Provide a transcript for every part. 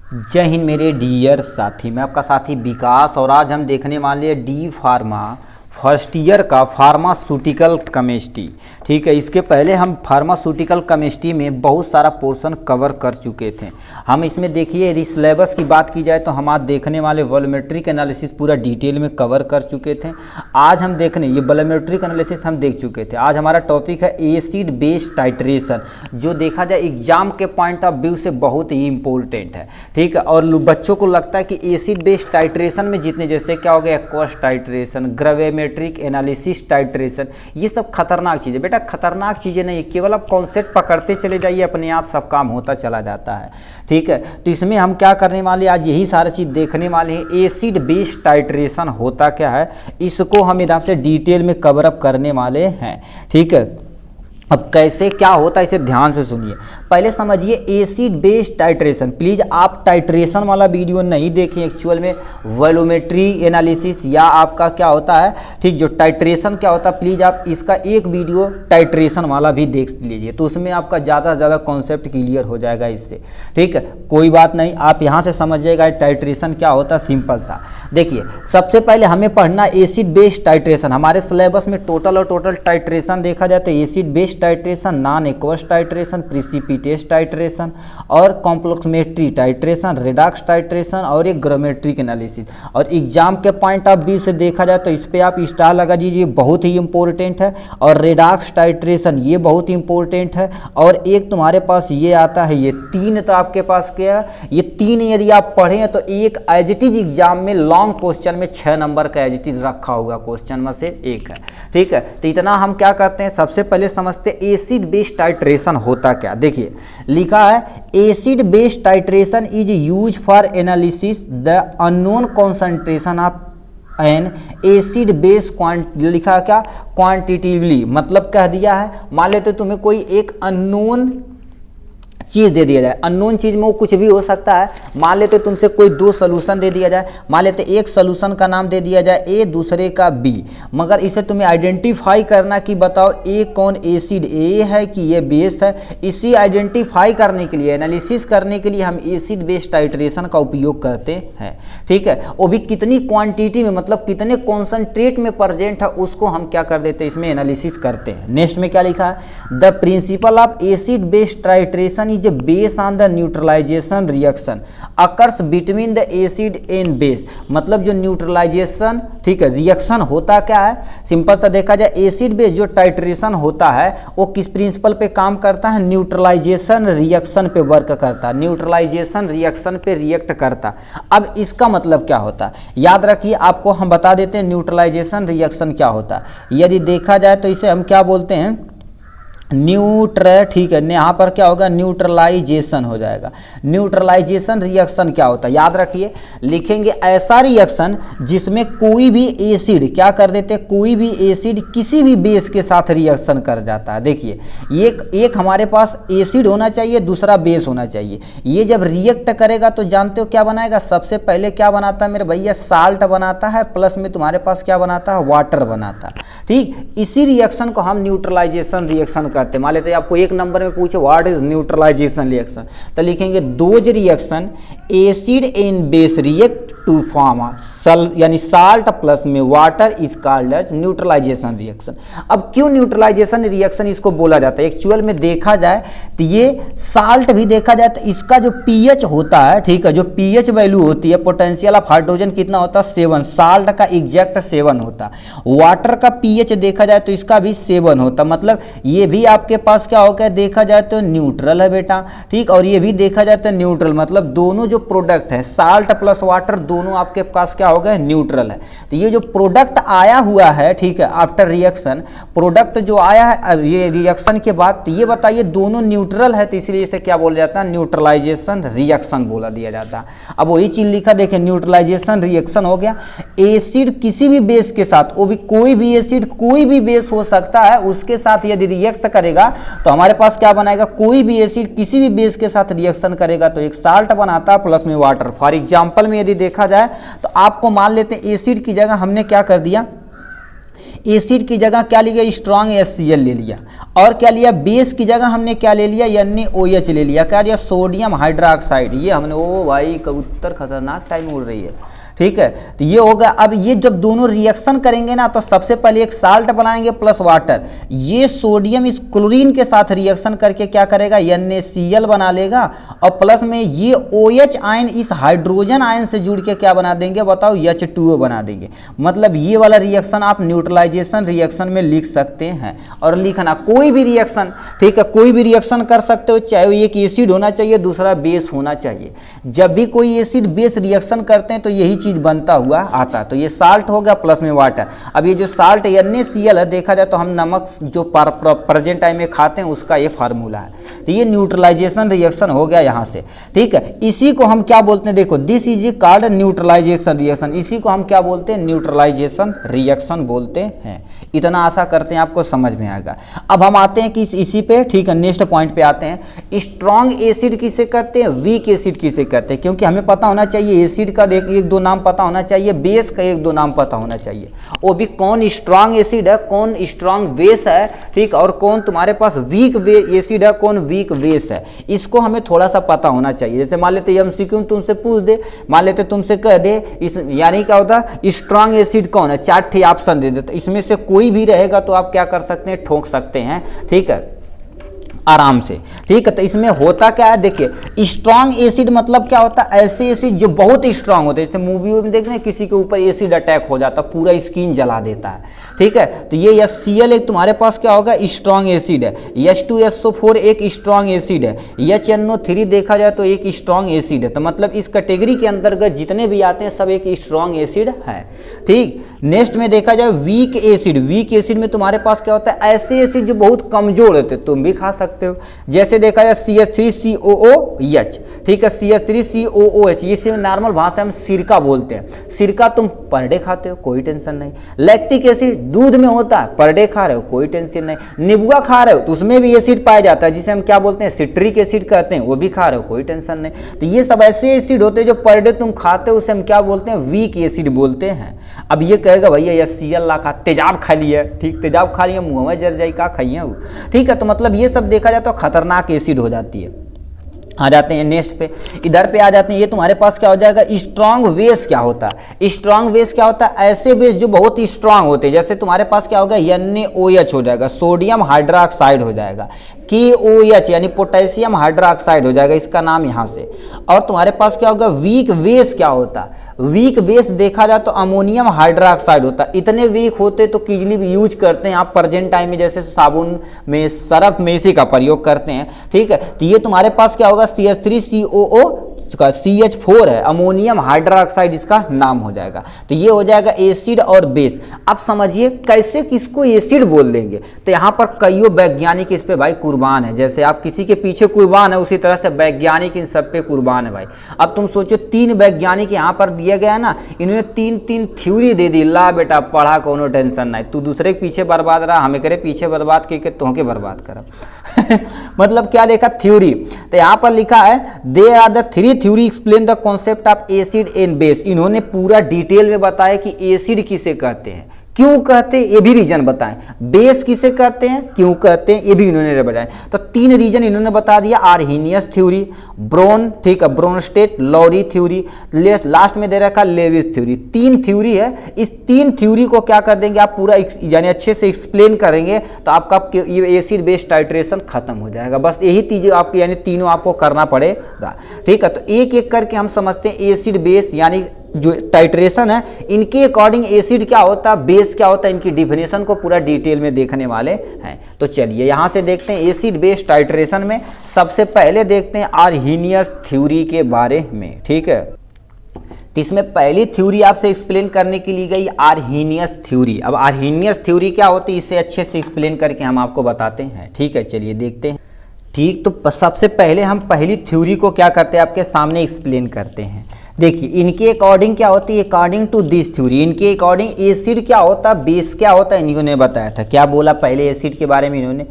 जय हिंद मेरे डियर साथी, मैं आपका साथी विकास और आज हम देखने वाले हैं डी फार्मा फर्स्ट ईयर का फार्मास्यूटिकल केमिस्ट्री। ठीक है, इसके पहले हम फार्मास्यूटिकल केमिस्ट्री में बहुत सारा पोर्शन कवर कर चुके थे। हम इसमें देखिए यदि सिलेबस की बात की जाए तो हम आज देखने वाले वॉल्यूमेट्रिक एनालिसिस पूरा डिटेल में कवर कर चुके थे। आज हम देखने ये वॉल्यूमेट्रिक एनालिसिस हम देख चुके थे। आज हमारा टॉपिक है एसिड बेस टाइट्रेशन, जो देखा जाए एग्जाम के पॉइंट ऑफ व्यू से बहुत ही इंपॉर्टेंट है। ठीक है, और बच्चों को लगता है कि एसिड बेस टाइट्रेशन में जितने जैसे क्या हो गया aqueous titration, gravimetric analysis titration, ये सब खतरनाक चीज़ें। बेटा खतरनाक चीज़ें नहीं, केवल आप कॉन्सेप्ट पकड़ते चले जाइए, अपने आप सब काम होता चला जाता है। ठीक है, तो इसमें हम क्या करने वाले आज यही सारी चीज़ देखने वाले हैं। एसिड बेस टाइट्रेशन होता क्या है, इसको हम एकदम से डिटेल में कवर अप करने वाले हैं। ठीक है, अब कैसे क्या होता है इसे ध्यान से सुनिए। पहले समझिए एसिड बेस टाइट्रेशन। प्लीज़ आप टाइट्रेशन वाला वीडियो नहीं देखें, एक्चुअल में वॉल्यूमेट्री एनालिसिस या आपका क्या होता है, ठीक, जो टाइट्रेशन क्या होता है, प्लीज़ आप इसका एक वीडियो टाइट्रेशन वाला भी देख लीजिए, तो उसमें आपका ज़्यादा से ज़्यादा कॉन्सेप्ट क्लियर हो जाएगा इससे। ठीक है, कोई बात नहीं, आप यहाँ से समझिएगा टाइट्रेशन क्या होता है। सिंपल सा देखिए, सबसे पहले हमें पढ़ना एसिड बेस टाइट्रेशन। हमारे सिलेबस में टोटल टाइट्रेशन देखा जाए तो acid base titration, non aqueous titration, precipitation titration और कॉम्प्लेक्समेट्री टाइट्रेशन, रिडक्स टाइट्रेशन और एक ग्रामेट्रिक एनालिसिस। और एग्जाम के पॉइंट ऑफ व्यू से देखा जाए तो इस पे आप स्टार लगा दीजिए, बहुत ही इंपॉर्टेंट है। और रिडक्स टाइट्रेशन ये बहुत इंपॉर्टेंट है। और एक तुम्हारे पास ये आता है, ये तीन तो आपके पास क्या है, ये तीन यदि आप पढ़ें तो एक एज इट इज एग्जाम में लॉन्ग क्वेश्चन में 6 नंबर का एज इट इज रखा होगा, क्वेश्चन में से एक है। ठीक है, तो इतना हम क्या करते हैं, सबसे पहले समझते एसिड बेस टाइट्रेशन होता क्या। देखिए लिखा है acid base titration is use for analysis the unknown concentration of N acid base लिखा क्या क्वांटिटिवली, मतलब कह दिया है मान लेते तुम्हें कोई एक अननोन चीज़ दे दिया जाए। अननोन चीज़ में वो कुछ भी हो सकता है। मान लेते तुमसे कोई दो सोल्यूशन दे दिया जाए, मान लेते एक सोल्यूशन का नाम दे दिया जाए ए, दूसरे का बी, मगर इसे तुम्हें आइडेंटिफाई करना कि बताओ ए कौन एसिड ए है कि ये बेस है। इसी आइडेंटिफाई करने के लिए, एनालिसिस करने के लिए हम एसिड बेस टाइट्रेशन का उपयोग करते हैं। ठीक है, वो भी कितनी क्वांटिटी में, मतलब कितने कॉन्सेंट्रेट में प्रेजेंट है, उसको हम क्या कर देते हैं, इसमें एनालिसिस करते हैं। नेक्स्ट में क्या लिखा है, the principle of acid base titration is based on the neutralization reaction occurs between the acid and base। मतलब जो न्यूट्रलाइजेशन, ठीक है, रिएक्शन होता क्या है, सिंपल सा देखा जाए एसिड बेस जो टाइट्रेशन होता है वो किस प्रिंसिपल पे काम करता है, न्यूट्रलाइजेशन रिएक्शन पे वर्क करता है, न्यूट्रलाइजेशन रिएक्शन पे रिएक्ट करता। अब इसका मतलब क्या होता है, याद रखिए, आपको हम बता देते हैं न्यूट्रलाइजेशन रिएक्शन क्या होता है। यदि देखा जाए तो इसे हम क्या बोलते हैं, ठीक है, यहाँ पर क्या होगा, न्यूट्रलाइजेशन हो जाएगा। न्यूट्रलाइजेशन रिएक्शन क्या होता है, याद रखिए, लिखेंगे ऐसा रिएक्शन जिसमें कोई भी एसिड क्या कर देते हैं, कोई भी एसिड किसी भी बेस के साथ रिएक्शन कर जाता है। देखिए एक हमारे पास एसिड होना चाहिए, दूसरा बेस होना चाहिए। ये जब रिएक्ट करेगा तो जानते हो क्या बनाएगा, सबसे पहले क्या बनाता है मेरे भैया, साल्ट बनाता है, प्लस में तुम्हारे पास क्या बनाता है, वाटर बनाता है। ठीक, इसी रिएक्शन को हम न्यूट्रलाइजेशन रिएक्शन करते। मान लेते हैं आपको एक नंबर में पूछे व्हाट इज न्यूट्रलाइजेशन रिएक्शन, तो लिखेंगे those reaction acid and base react to form यानी साल्ट प्लस में water is called as neutralisation reaction. अब क्यों न्यूट्रलाइजेशन रिएक्शन इसको बोला जाता है, एक्चुअल में देखा जाए तो ये साल्ट भी देखा जाए तो इसका जो पीएच होता है, ठीक है, जो पीएच वैल्यू होती है, पोटेंशियल ऑफ हाइड्रोजन कितना होता है, 7। साल्ट का एग्जैक्ट 7 होता। वाटर का पीएच देखा जाए तो इसका भी 7 होता, मतलब ये भी आपके पास क्या होगा, देखा जाए तो न्यूट्रल है बेटा। ठीक, और ये भी देखा जाए तो न्यूट्रल, मतलब दोनों जो प्रोडक्ट है साल्ट प्लस वाटर दोनों आपके पास क्या हो गए, न्यूट्रल है। तो ये जो प्रोडक्ट आया हुआ है, ठीक है, आफ्टर रिएक्शन प्रोडक्ट जो आया है ये रिएक्शन के बाद, तो ये बताइए दोनों न्यूट्रल है, तो इसलिए इसे क्या बोला जाता है, न्यूट्रलाइजेशन रिएक्शन बोला दिया जाता है। अब वही चीज लिखा, देखिए न्यूट्रलाइजेशन रिएक्शन हो गया, एसिड किसी भी बेस के साथ, वो भी कोई भी एसिड कोई भी बेस हो सकता है, उसके साथ यदि रिएक्ट करेगा तो हमारे पास क्या बनाएगा, कोई भी एसिड किसी भी बेस के साथ रिएक्शन करेगा तो एक साल्ट बनाता है प्लस में वाटर। फॉर एग्जांपल में यदि देखा जाए तो आपको मान लेते हैं एसिड की जगह हमने क्या कर दिया, एसिड की जगह क्या लिया, स्ट्रॉन्ग HCl ले लिया, और क्या लिया, बेस की जगह हमने क्या ले लिया, NaOH ले लिया, क्या लिया, सोडियम हाइड्रोक्साइड। ये हमने, ओ भाई कबूतर खतरनाक टाइम उड़ रही है, ठीक है। तो ये होगा। अब ये जब दोनों रिएक्शन करेंगे ना, तो सबसे पहले एक साल्ट बनाएंगे प्लस वाटर, ये सोडियम इस क्लोरीन के साथ रिएक्शन करके क्या करेगा, NaCl बना लेगा, और प्लस में ये OH आयन इस हाइड्रोजन आयन से जुड़ के क्या बना देंगे बताओ, H2O बना देंगे। मतलब ये वाला रिएक्शन आप न्यूट्रलाइजेशन रिएक्शन में लिख सकते हैं। और लिखना कोई भी रिएक्शन, ठीक है, कोई भी रिएक्शन कर सकते हो, चाहे वो एक एसिड होना चाहिए, दूसरा बेस होना चाहिए। जब भी कोई एसिड बेस रिएक्शन करते हैं तो यही चीज बनता हुआ आता है। तो ये साल्ट हो गया प्लस में वाटर। अब ये जो साल्ट NaCl है, देखा जाए तो हम नमक जो प्रेजेंट टाइम में खाते हैं उसका ये फार्मूला है। तो ये न्यूट्रलाइजेशन रिएक्शन हो गया यहाँ से, ठीक है। इसी को हम क्या बोलते हैं, देखो this is called neutralisation reaction. इसी को हम क्या बोलते हैं, न्यूट्रलाइजेशन रिएक्शन बोलते हैं। इतना आशा करते हैं आपको समझ में आएगा। अब हम आते हैं कि इसी पे, ठीक है, नेक्स्ट पॉइंट पे आते हैं। स्ट्रॉन्ग एसिड किसे कहते हैं, वीक एसिड किसे कहते हैं, क्योंकि हमें पता होना चाहिए एसिड का एक दो नाम पता होना चाहिए, बेस का एक दो नाम पता होना चाहिए, वो भी कौन स्ट्रॉन्ग एसिड है, कौन स्ट्रॉन्ग बेस है, ठीक, और कौन तुम्हारे पास वीक एसिड है, कौन वीक बेस है, इसको हमें थोड़ा सा पता होना चाहिए। जैसे मान लेते MCQ तुमसे पूछ दे, मान लेते तुमसे कह दे इस, यानी क्या होता है, स्ट्रॉन्ग एसिड कौन है, 4 ऑप्शन दे दे, तो इसमें से कोई भी रहेगा तो आप क्या कर सकते हैं, ठोक सकते हैं, ठीक है, आराम से, ठीक है। तो इसमें होता क्या है, देखिए स्ट्रॉन्ग एसिड मतलब क्या होता है, ऐसे एसिड जो बहुत स्ट्रांग होते हैं। जैसे मूवी में देख रहे हैं किसी के ऊपर एसिड अटैक हो जाता है, पूरा स्किन जला देता है, ठीक है। तो ये HCl एक तुम्हारे पास क्या होगा, स्ट्रॉन्ग एसिड है। H2SO4 एक स्ट्रॉन्ग एसिड है। HNO3 देखा जाए तो एक स्ट्रॉन्ग एसिड है। तो मतलब इस कैटेगरी के अंतर्गत जितने भी आते हैं सब एक स्ट्रॉन्ग एसिड है, ठीक। नेक्स्ट में देखा जाए वीक एसिड। वीक एसिड में तुम्हारे पास क्या होता है, ऐसे एसिड जो बहुत कमजोर होते हैं, तुम भी खा सकते हो। जैसे देखा जाए CH3COOH, ठीक है, CH3COOH, इसे नॉर्मल भाषा में सिरका बोलते हैं। सिरका तुम पर डे खाते हो, कोई टेंशन नहीं। लैक्टिक एसिड दूध में होता है, पर डे खा रहे हो, कोई टेंशन नहीं। नींबुआ खा रहे हो तो उसमें भी एसिड पाया जाता है, जिसे हम क्या बोलते हैं, सिट्रिक एसिड कहते हैं, वो भी खा रहे हो, कोई टेंशन नहीं। तो ये सब ऐसे एसिड होते हैं जो पर डे तुम खाते हो, उसे हम क्या बोलते हैं, वीक एसिड बोलते हैं। अब ये कहेगा भैया HCl ला खा, तेजाब खा लिया, ठीक, तेजाब खा लिया, मुँह में जर जाई, का खाइए वो, ठीक है। तो मतलब ये सब देखा जाए तो खतरनाक एसिड हो जाती है। आ जाते हैं नेक्स्ट पे, इधर पे आ जाते हैं। ये तुम्हारे पास क्या हो जाएगा, स्ट्रॉन्ग बेस क्या होता है। स्ट्रॉन्ग बेस क्या होता है, ऐसे बेस जो बहुत ही स्ट्रॉन्ग होते हैं। जैसे तुम्हारे पास क्या होगा, NaOH हो जाएगा, सोडियम हाइड्रोक्साइड हो जाएगा, KOH यानी पोटेशियम हाइड्रोक्साइड हो जाएगा, इसका नाम यहाँ से। और तुम्हारे पास क्या होगा, वीक बेस क्या होता है, वीक बेस देखा जाए तो अमोनियम हाइड्रोक्साइड होता है। इतने वीक होते तो कीजली भी यूज करते हैं आप प्रेजेंट टाइम में, जैसे साबुन में, सरफ में इसी का प्रयोग करते हैं, ठीक है। तो ये तुम्हारे पास क्या होगा, CH3COO का CH4 है, अमोनियम हाइड्रोक्साइड इसका नाम हो जाएगा। तो ये हो जाएगा एसिड और बेस। अब समझिए कैसे किसको एसिड बोल देंगे। तो यहाँ पर कईयों वैज्ञानिक इस पे भाई कुर्बान है। जैसे आप किसी के पीछे कुर्बान है, उसी तरह से वैज्ञानिक इन सब पे कुर्बान है भाई। अब तुम सोचो 3 वैज्ञानिक यहाँ पर दिया गया ना, इन्होंने 3 थ्योरी दे दी, ला बेटा पढ़ा, कोनो टेंशन नहीं, तू दूसरे के पीछे बर्बाद रहा, हमें करे पीछे बर्बाद के तोहके बर्बाद कर। मतलब क्या देखा, थ्योरी। तो यहाँ पर लिखा है they are the 3 theory explain the concept of acid and base. इन्होंने पूरा डिटेल में बताया कि एसिड किसे कहते हैं, क्यों कहते हैं, ये भी रीजन बताएं। बेस किसे कहते हैं, क्यों कहते हैं, ये भी इन्होंने बताया। तो 3 रीजन इन्होंने बता दिया, आर्हीनियस थ्योरी, ब्रोन, ठीक है, ब्रोनस्टेड, लॉरी थ्योरी, लास्ट में दे रखा लेविस थ्योरी। 3 थ्योरी है। इस 3 थ्योरी को क्या कर देंगे आप, पूरा यानी अच्छे से एक्सप्लेन करेंगे तो आपका ये एसिड बेस टाइट्रेशन खत्म हो जाएगा। बस यही चीजें आपको, यानी तीनों आपको करना पड़ेगा, ठीक है। तो एक एक करके हम समझते हैं एसिड बेस यानी जो टाइट्रेशन है, इनके अकॉर्डिंग एसिड क्या होता है, बेस क्या होता है, इनकी डिफिनेशन को पूरा डिटेल में देखने वाले हैं। तो चलिए यहाँ से देखते हैं एसिड बेस टाइट्रेशन में। सबसे पहले देखते हैं आर्हीनियस थ्योरी के बारे में, ठीक है। तो इसमें पहली थ्योरी आपसे एक्सप्लेन करने के लिए गई आर्हीनियस थ्योरी। अब आर्हीनियस थ्योरी क्या होती है, इसे अच्छे से एक्सप्लेन करके हम आपको बताते हैं, ठीक है। चलिए देखते हैं, ठीक। तो सबसे पहले हम पहली थ्योरी को क्या करते हैं, आपके सामने एक्सप्लेन करते हैं। देखिए इनके अकॉर्डिंग क्या होती है, अकॉर्डिंग टू दिस थ्योरी, इनके अकॉर्डिंग एसिड क्या होता है, बेस क्या होता है, इन्होंने बताया था। क्या बोला पहले एसिड के बारे में इन्होंने,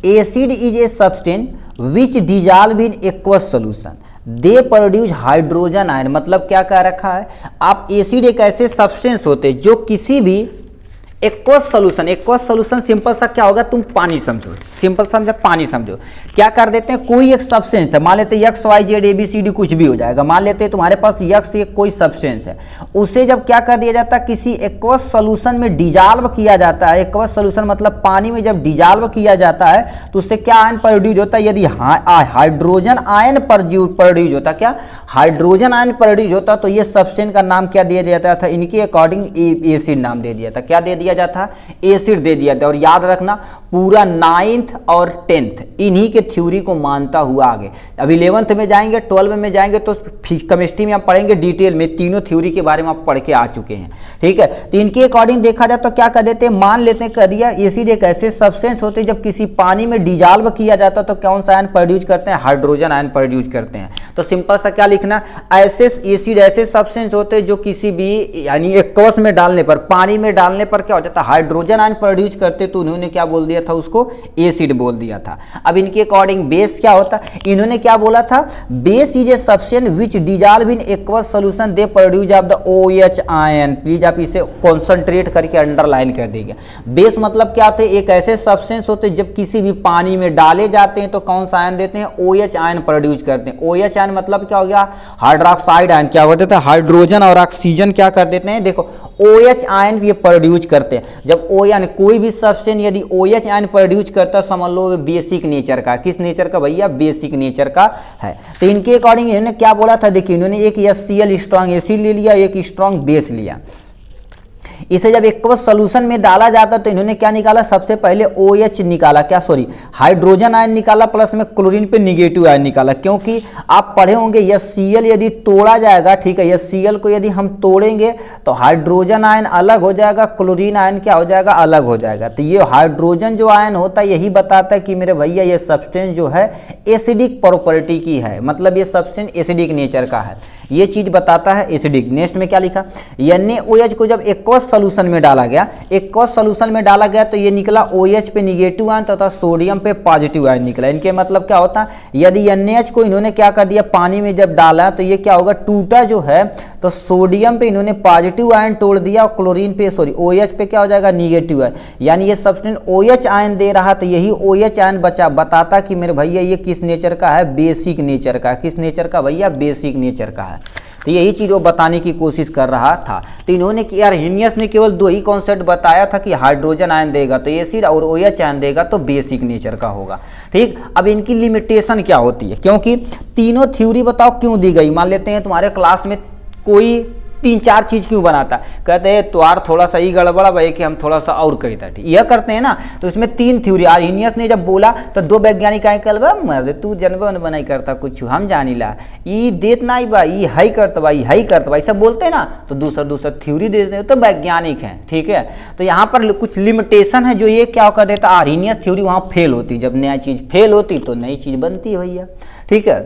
acid is a substance which dissolve in aqueous solution, they produce hydrogen ion. मतलब क्या कह रखा है, आप एसिड एक ऐसे सब्सटेंस होते जो किसी भी aqueous solution, aqueous solution simple सा क्या होगा, तुम पानी समझो, सिंपल समझो, पानी समझो। क्या कर देते हैं, कोई एक सब्सटेंस है, मान लेते हैं X Y Z A B C D कुछ भी हो जाएगा, मान लेते हैं तुम्हारे पास एक्स एक कोई सब्सटेंस है, उसे जब क्या कर दिया जाता है, किसी एक्वस सोल्यूशन में डिजॉल्व किया जाता है। एक्वस सोल्यूशन मतलब पानी में जब डिजॉल्व किया जाता है तो उससे क्या आयन प्रोड्यूस होता है, यदि हाइड्रोजन आयन प्रोड्यूस होता, क्या हाइड्रोजन आयन प्रोड्यूस होता तो ये सब्सटेंस का नाम क्या दिया जाता था, इनके अकॉर्डिंग एसिड नाम दे दिया था। क्या दे दिया जाता, एसिड दे दिया था। और याद रखना पूरा 9th और 10th इन्हीं के थ्योरी को मानता हुआ आगे, अब 11th में जाएंगे 12 में जाएंगे तो केमिस्ट्री में आप पढ़ेंगे डिटेल में, तीनों थ्योरी के बारे में आप पढ़ के आ चुके हैं, ठीक है। तो इनके अकॉर्डिंग देखा जाए तो क्या कर देते हैं, मान लेते हैं कर दिया एसिड एक ऐसे सब्सटेंस होते हैं जब किसी पानी में डिजॉल्व किया जाता है तो कौन सा आयन प्रोड्यूस करते हैं, हाइड्रोजन आयन प्रोड्यूस करते हैं। तो सिंपल सा क्या लिखना, ऐसे एसिड ऐसे सब्सटेंस होते हैं जो किसी भी यानी एक्वस में डालने पर, पानी में डालने पर क्या हो जाता है, हाइड्रोजन आयन प्रोड्यूस करते, तो उन्होंने क्या बोल दिया था, उसको एसिड बोल दिया था। अब इनके अकॉर्डिंग बेस क्या होता, इन्होंने क्या बोला था, base is a substance which dissolve in aqueous solution they produce of the OH ion. Please आप इसे कॉन्सेंट्रेट करके अंडरलाइन कर देंगे। बेस मतलब क्या होते हैं, एक ऐसे सब्सटेंस होते हैं जब किसी भी पानी में डाले जाते हैं तो कौन सा आयन देते हैं, OH आयन प्रोड्यूस करते हैं। OH आयन मतलब क्या हो गया, हाइड्रोक्साइड आयन। क्या होता है, हाइड्रोजन और ऑक्सीजन क्या कर देते हैं, देखो OH आयन ये प्रोड्यूस करते हैं। जब O यानी कोई भी सब्सटेंस यदि OH आयन प्रोड्यूस करता है समझ लो बेसिक नेचर का, किस नेचर का भैया, बेसिक नेचर का है। तो इनके अकॉर्डिंग इन्होंने क्या बोला था, देखिए इन्होंने एक HCl स्ट्रॉन्ग एसिड ले लिया, एक स्ट्रॉन्ग बेस लिया। इसे जब एक्वस सोल्यूशन में डाला जाता तो इन्होंने क्या निकाला, सबसे पहले OH निकाला, क्या सॉरी हाइड्रोजन आयन निकाला, प्लस में क्लोरीन पे निगेटिव आयन निकाला। क्योंकि आप पढ़े होंगे HCl यदि तोड़ा जाएगा, ठीक है, HCl को यदि हम तोड़ेंगे तो हाइड्रोजन आयन अलग हो जाएगा, क्लोरीन आयन क्या हो जाएगा, अलग हो जाएगा। तो ये हाइड्रोजन जो आयन होता है यही बताता है कि मेरे भैया ये सब्सटेंस जो है एसिडिक प्रॉपर्टी की है, मतलब ये सब्सटेंस एसिडिक नेचर का है, ये चीज बताता है एसिडिक। नेक्स्ट में क्या लिखा, NaOH को जब एक्वस सॉल्यूशन में डाला गया, एक्वस सॉल्यूशन में डाला गया तो ये निकला OH पे निगेटिव आयन तथा सोडियम पे पॉजिटिव आयन निकला। इनके मतलब क्या होता है, यदि NaH को इन्होंने क्या कर दिया, पानी में जब डाला तो ये क्या होगा, टूटा जो है तो सोडियम पे इन्होंने पॉजिटिव आयन तोड़ दिया और क्लोरीन पे सॉरी OH पे क्या हो जाएगा, निगेटिव आयन। यानी ये सब्सटेंस OH आयन दे रहा तो यही OH आयन बचा, बताता कि मेरे भैया ये किस नेचर का है, बेसिक नेचर का। किस नेचर का भैया, बेसिक नेचर का है। तो यही चीज़ वो बताने की कोशिश कर रहा था। तो इन्होंने आर्हेनियस ने केवल दो ही कॉन्सेप्ट बताया था कि हाइड्रोजन आयन देगा तो एसिड और OH आयन देगा तो बेसिक नेचर का होगा। ठीक, अब इनकी लिमिटेशन क्या होती है, क्योंकि तीनों थ्योरी बताओ क्यों दी गई। मान लेते हैं तुम्हारे क्लास में कोई 3-4 चीज़ क्यों बनाता, कहते हैं त्वार थोड़ा सा ही गड़बड़ा भाई कि हम थोड़ा सा और कहता है, यह करते हैं ना। तो इसमें 3 थ्योरी, आर्हेनियस ने जब बोला तो 2 वैज्ञानिक आए कल मर तू जनबा न बनाई करता कुछ हम जानी ला ई देत ना बा ई हाई करता भाई हाई करता भाई सब बोलते हैं ना, तो दूसरा थ्योरी दे देते हैं तो वैज्ञानिक हैं। ठीक है, तो यहाँ पर कुछ लिमिटेशन है जो ये क्या कर देता, आर्हेनियस थ्योरी वहाँ फेल होती, जब नया चीज़ फेल होती तो नई चीज़ बनती है भैया। ठीक है,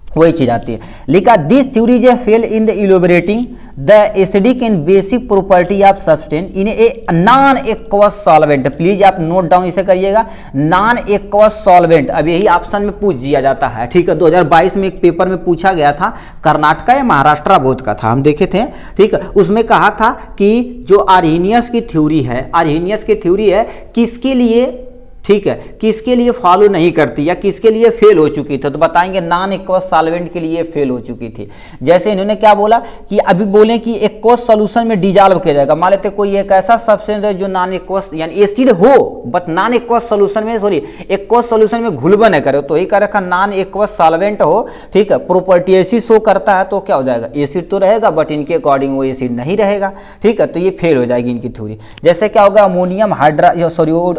वही चीज आती है। लिखा this theory is a fail in the elaborating the acidic in basic property of substance in a non aqueous solvent. Please आप नोट डाउन इसे करिएगा, नॉन एक्वस सॉल्वेंट। अब यही ऑप्शन में पूछ दिया जाता है। ठीक है, 2022 में एक पेपर में पूछा गया था, कर्नाटका या महाराष्ट्र बोध का था, हम देखे थे। ठीक है, उसमें कहा था कि जो आर्हेनियस की थ्योरी है, आर्हेनियस की थ्योरी है किसके लिए, ठीक है, किसके लिए फॉलो नहीं करती या किसके लिए फेल हो चुकी थी, तो बताएंगे नॉन एक्वस सॉल्वेंट के लिए फेल हो चुकी थी। जैसे इन्होंने क्या बोला कि अभी बोले कि एक्वस सॉल्यूशन में डिजॉल्व किया जाएगा। मान लेते कोई एक ऐसा सब्सटेंस है जो नॉन एक्वस यानी एसिड हो बट नॉन एक्वस सॉल्यूशन में सॉरी एक्वस सॉल्यूशन में घुलवा न करे, तो ही कर रखा नॉन एक्वस सॉल्वेंट हो। ठीक है, प्रॉपर्टी ऐसी शो करता है तो क्या हो जाएगा, एसिड तो रहेगा बट इनके अकॉर्डिंग वो एसिड नहीं रहेगा। ठीक है, तो ये फेल हो जाएगी इनकी थ्योरी। जैसे क्या होगा, अमोनियम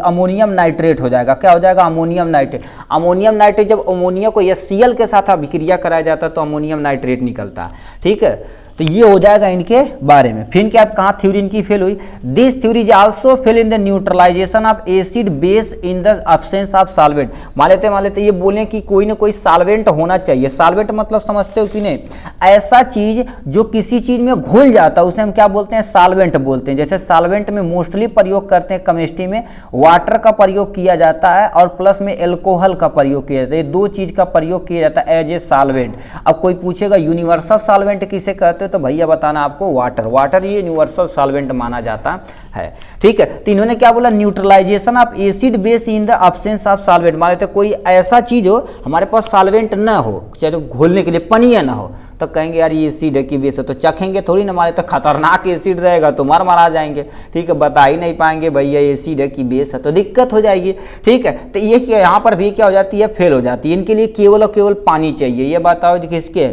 अमोनियम नाइट्रेट हो जाएगा, क्या हो जाएगा, अमोनियम नाइट्रेट। अमोनियम नाइट्रेट जब अमोनिया को HCl के साथ अभिक्रिया कराया जाता है तो अमोनियम नाइट्रेट निकलता है। ठीक है, तो ये हो जाएगा इनके बारे में। फिर क्या कहाँ थ्योरी इनकी फेल हुई, this theory is also fail in the neutralisation of acid base in the absence of solvent. मान लेते ये बोलें कि कोई ना कोई सॉल्वेंट होना चाहिए। सॉल्वेंट मतलब समझते हो कि नहीं, ऐसा चीज जो किसी चीज में घुल जाता है उसे हम क्या बोलते हैं, सॉल्वेंट बोलते हैं। जैसे सॉल्वेंट में मोस्टली प्रयोग करते हैं केमिस्ट्री में, वाटर का प्रयोग किया जाता है और प्लस में एल्कोहल का प्रयोग किया जाता है। ये दो चीज का प्रयोग किया जाता है एज ए सॉल्वेंट। अब कोई पूछेगा यूनिवर्सल सॉल्वेंट किसे कहते हो, तो भैया बताना आपको वाटर, वाटर ये यूनिवर्सल सॉल्वेंट माना जाता है। ठीक है, तो इन्होंने क्या बोला, neutralisation of acid base in the absence of solvent. मान लेते कोई ऐसा चीज हो हमारे पास सॉल्वेंट ना हो, चाहे तो घोलने के लिए पानी ना हो, तो कहेंगे यार ये एसिड है कि बेस है, तो चखेंगे थोड़ी ना, हमारे तो खतरनाक एसिड रहेगा तो मर जाएंगे। ठीक है, बता ही नहीं पाएंगे भैया एसिड है कि बेस है, तो दिक्कत हो जाएगी। ठीक है, तो ये यहाँ पर भी क्या हो जाती है, फेल हो जाती है। इनके लिए केवल और केवल पानी चाहिए। ये बताओ किसके,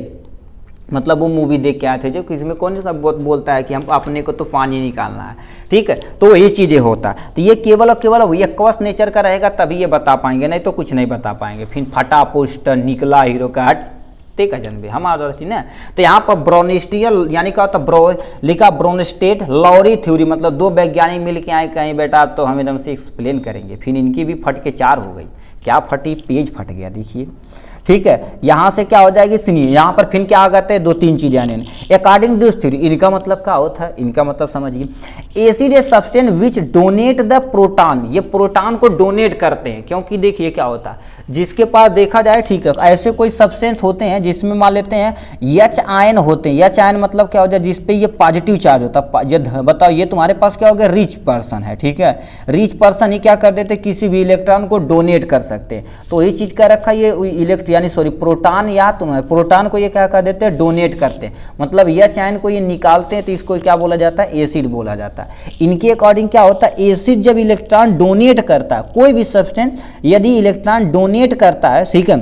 मतलब वो मूवी देख के आए थे जो किसमें कौन सा बोलता है कि हम अपने को तो पानी निकालना है। ठीक है, तो ये चीज़ें होता है। तो ये केवल और केवल एक्वस नेचर का रहेगा तभी ये बता पाएंगे, नहीं तो कुछ नहीं बता पाएंगे। फिर फटा पोस्टर निकला हीरो का हट का जन्म हमारा ना। तो यहाँ पर ब्रोनिस्टियल यानी क्या होता है, लिखा ब्रोनस्टेड लॉरी थ्योरी, मतलब दो वैज्ञानिक मिल के आए कहीं बेटा तो हम एकदम से एक्सप्लेन करेंगे। फिर इनकी भी फट के 4 हो गई, क्या फटी, पेज फट गया देखिए। ठीक है, यहाँ से क्या हो जाएगी, सुनिए यहाँ पर फिर क्या आ जाते हैं, 2-3 चीजें आने। अकॉर्डिंग टू दिस थ्योरी, इनका मतलब क्या होता है, इनका मतलब समझिए, acid A substance which donate the proton, ये प्रोटॉन को डोनेट करते हैं। क्योंकि देखिए क्या होता है, जिसके पास देखा जाए, ठीक है, ऐसे कोई सब्सटेंस होते हैं जिसमें मान लेते हैं एच आयन होते हैं। एच आयन मतलब क्या होता है, जिसपे ये पॉजिटिव चार्ज होता है। बताओ ये तुम्हारे पास क्या हो गया, रिच पर्सन है। ठीक है, रिच पर्सन ही क्या कर देते, किसी भी इलेक्ट्रॉन को डोनेट कर सकते हैं। तो ये चीज क्या रखा, ये प्रोटॉन या तुम्हें प्रोटॉन को ये क्या कर देते हैं, डोनेट करते हैं। मतलब एच आयन को ये निकालते हैं तो इसको क्या बोला जाता है, एसिड बोला जाता है। इनके अकॉर्डिंग क्या होता है, एसिड जब इलेक्ट्रॉन डोनेट करता है, कोई भी सब्सटेंस यदि इलेक्ट्रॉन डोनेट करता है, ठीक है,